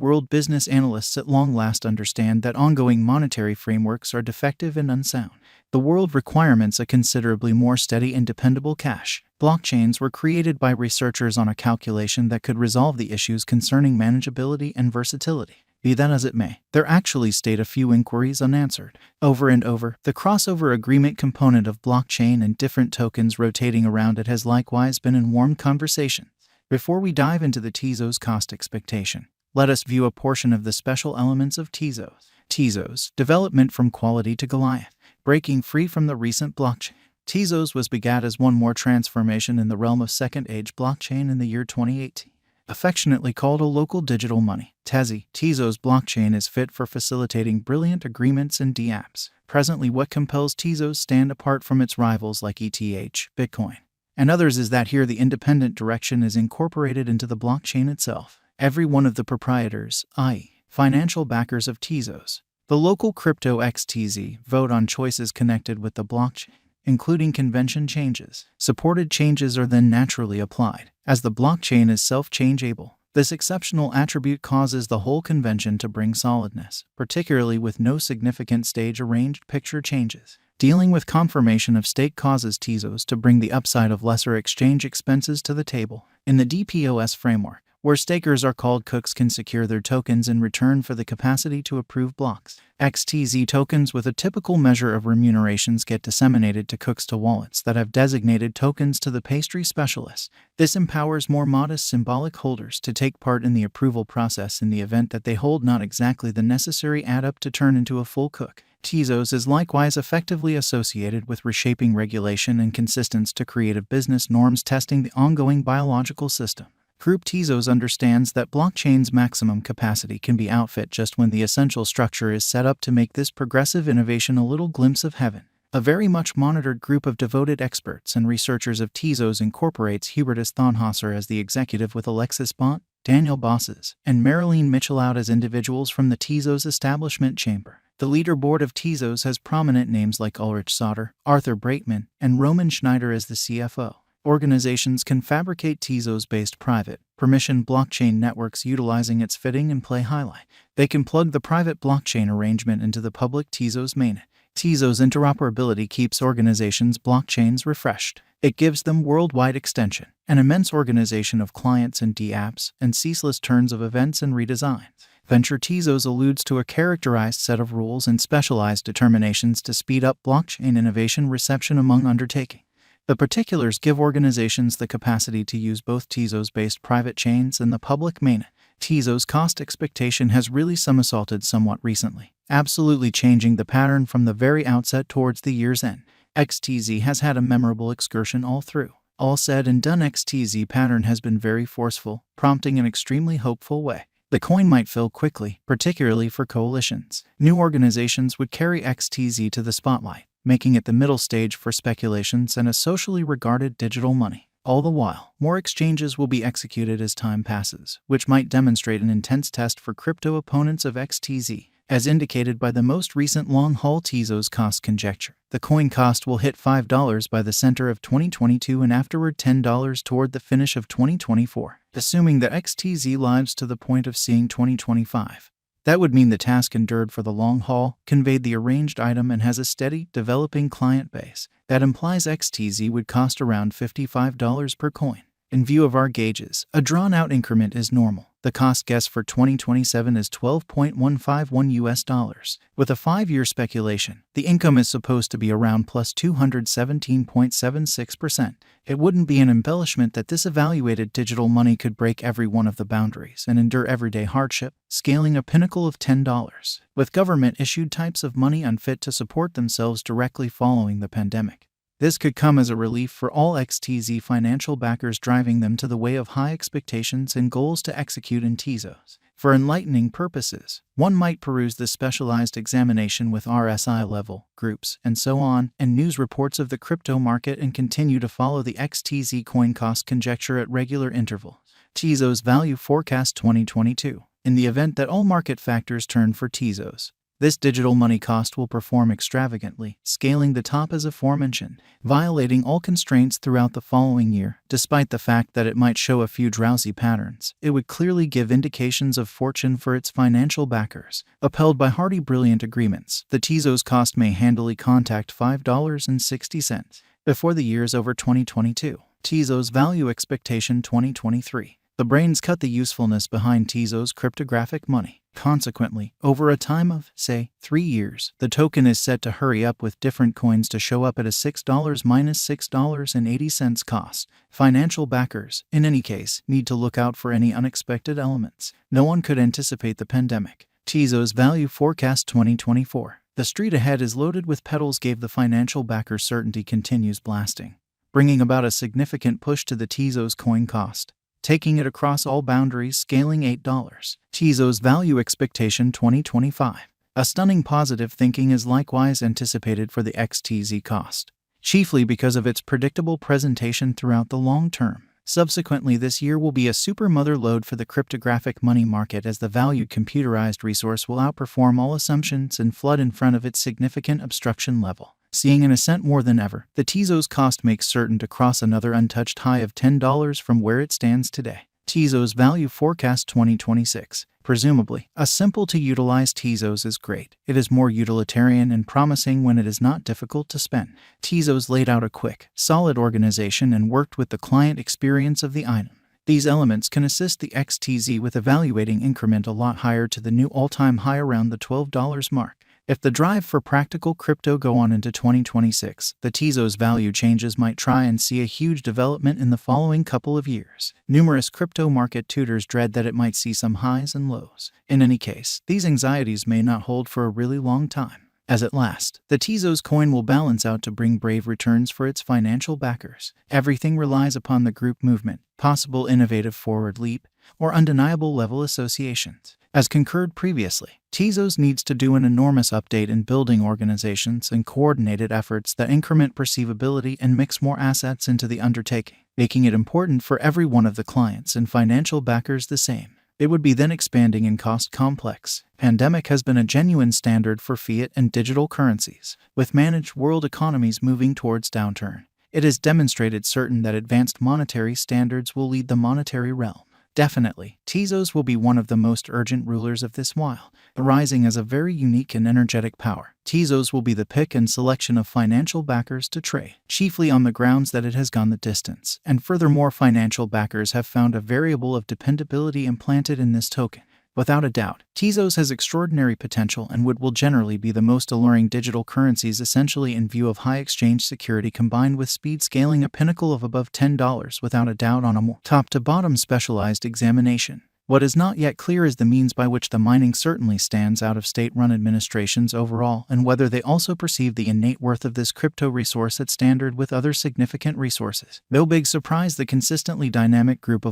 World business analysts at long last understand that ongoing monetary frameworks are defective and unsound. The world requirements a considerably more steady and dependable cash. Blockchains were created by researchers on a calculation that could resolve the issues concerning manageability and versatility. Be that as it may, there actually stayed a few inquiries unanswered. Over and over, the crossover agreement component of blockchain and different tokens rotating around it has likewise been in warm conversation. Before we dive into the Tezos cost expectation, let us view a portion of the special elements of Tezos. Tezos, development from quality to Goliath, breaking free from the recent blockchain. Tezos was begat as one more transformation in the realm of second-age blockchain in the year 2018. Affectionately called a local digital money, Tezos blockchain is fit for facilitating brilliant agreements and dApps. Presently, what compels Tezos stand apart from its rivals like ETH, Bitcoin, and others is that here the independent direction is incorporated into the blockchain itself. Every one of the proprietors, i.e., financial backers of Tezos, the local crypto XTZ, vote on choices connected with the blockchain, including convention changes. Supported changes are then naturally applied, as the blockchain is self-changeable. This exceptional attribute causes the whole convention to bring solidness, particularly with no significant stage-arranged picture changes. Dealing with confirmation of stake causes Tezos to bring the upside of lesser exchange expenses to the table. In the DPoS framework, where stakers are called cooks can secure their tokens in return for the capacity to approve blocks. XTZ tokens with a typical measure of remunerations get disseminated to cooks to wallets that have designated tokens to the pastry specialists. This empowers more modest symbolic holders to take part in the approval process in the event that they hold not exactly the necessary add-up to turn into a full cook. Tezos is likewise effectively associated with reshaping regulation and consistence to creative business norms testing the ongoing biological system. Group Tezos understands that blockchain's maximum capacity can be outfit just when the essential structure is set up to make this progressive innovation a little glimpse of heaven. A very much monitored group of devoted experts and researchers of Tezos incorporates Hubertus Thonhauser as the executive with Alexis Bont, Daniel Bosses, and Marilyn Mitchell out as individuals from the Tezos establishment chamber. The leaderboard of Tezos has prominent names like Ulrich Sauter, Arthur Breitman, and Roman Schneider as the CFO. Organizations can fabricate Tezos-based private, permission blockchain networks utilizing its fitting and play highlight. They can plug the private blockchain arrangement into the public Tezos mainnet. Tezos interoperability keeps organizations' blockchains refreshed. It gives them worldwide extension, an immense organization of clients and dApps, and ceaseless turns of events and redesigns. Venture Tezos alludes to a characterized set of rules and specialized determinations to speed up blockchain innovation reception among undertakings. The particulars give organizations the capacity to use both Tezos-based private chains and the public mainnet. Tezos cost expectation has really somersaulted somewhat recently, absolutely changing the pattern from the very outset towards the year's end. XTZ has had a memorable excursion all through. All said and done, XTZ pattern has been very forceful, prompting an extremely hopeful way. The coin might fill quickly, particularly for coalitions. New organizations would carry XTZ to the spotlight, making it the middle stage for speculations and a socially regarded digital money. All the while, more exchanges will be executed as time passes, which might demonstrate an intense test for crypto opponents of XTZ, as indicated by the most recent long-haul Tezos cost conjecture. The coin cost will hit $5 by the center of 2022 and afterward $10 toward the finish of 2024, assuming that XTZ lives to the point of seeing 2025. That would mean the task endured for the long haul, conveyed the arranged item and has a steady, developing client base. That implies XTZ would cost around $55 per coin. In view of our gauges, a drawn-out increment is normal. The cost guess for 2027 is $12.151. With a 5-year speculation, the income is supposed to be around plus 217.76%. It wouldn't be an embellishment that this evaluated digital money could break every one of the boundaries and endure everyday hardship, scaling a pinnacle of $10, with government-issued types of money unfit to support themselves directly following the pandemic. This could come as a relief for all XTZ financial backers, driving them to the way of high expectations and goals to execute in Tezos. For enlightening purposes, one might peruse the specialized examination with RSI level, groups, and so on, and news reports of the crypto market and continue to follow the XTZ coin cost conjecture at regular intervals. Tezos Value Forecast 2022. In the event that all market factors turn for Tezos, This digital money cost will perform extravagantly, scaling the top as aforementioned, violating all constraints throughout the following year. Despite the fact that it might show a few drowsy patterns, it would clearly give indications of fortune for its financial backers. Upheld by hearty brilliant agreements, the Tezos cost may handily contact $5.60 before the year's over 2022. Tezos Value Expectation 2023. The brains cut the usefulness behind Tezos cryptographic money. Consequently, over a time of, say, 3 years, the token is set to hurry up with different coins to show up at a $6-$6.80 cost. Financial backers, in any case, need to look out for any unexpected elements. No one could anticipate the pandemic. Tezos Value Forecast 2024. The street ahead is loaded with petals gave the financial backer certainty continues blasting, bringing about a significant push to the Tezos coin cost, taking it across all boundaries, scaling $8. Tezos Value Expectation 2025. A stunning positive thinking is likewise anticipated for the XTZ cost, chiefly because of its predictable presentation throughout the long term. Subsequently, this year will be a super mother lode for the cryptographic money market as the valued computerized resource will outperform all assumptions and flood in front of its significant obstruction level. Seeing an ascent more than ever, the Tezos cost makes certain to cross another untouched high of $10 from where it stands today. Tezos Value Forecast 2026. Presumably, a simple-to-utilize Tezos is great. It is more utilitarian and promising when it is not difficult to spend. Tezos laid out a quick, solid organization and worked with the client experience of the item. These elements can assist the XTZ with evaluating increment a lot higher to the new all-time high around the $12 mark. If the drive for practical crypto go on into 2026, the Tezos value changes might try and see a huge development in the following couple of years. Numerous crypto market tutors dread that it might see some highs and lows. In any case, these anxieties may not hold for a really long time. As at last, the Tezos coin will balance out to bring brave returns for its financial backers. Everything relies upon the group movement, possible innovative forward leap, or undeniable level associations. As concurred previously, Tezos needs to do an enormous update in building organizations and coordinated efforts that increment perceivability and mix more assets into the undertaking, making it important for every one of the clients and financial backers the same. It would be then expanding in cost complex. Pandemic has been a genuine standard for fiat and digital currencies. With managed world economies moving towards downturn, it is demonstrated certain that advanced monetary standards will lead the monetary realm. Definitely, Tezos will be one of the most urgent rulers of this while, arising as a very unique and energetic power. Tezos will be the pick and selection of financial backers to trade, chiefly on the grounds that it has gone the distance, and furthermore financial backers have found a variable of dependability implanted in this token. Without a doubt, Tezos has extraordinary potential and will generally be the most alluring digital currencies essentially in view of high exchange security combined with speed scaling a pinnacle of above $10 without a doubt on a more top-to-bottom specialized examination. What is not yet clear is the means by which the mining certainly stands out of state-run administrations overall and whether they also perceive the innate worth of this crypto resource at standard with other significant resources. No big surprise, the consistently dynamic group of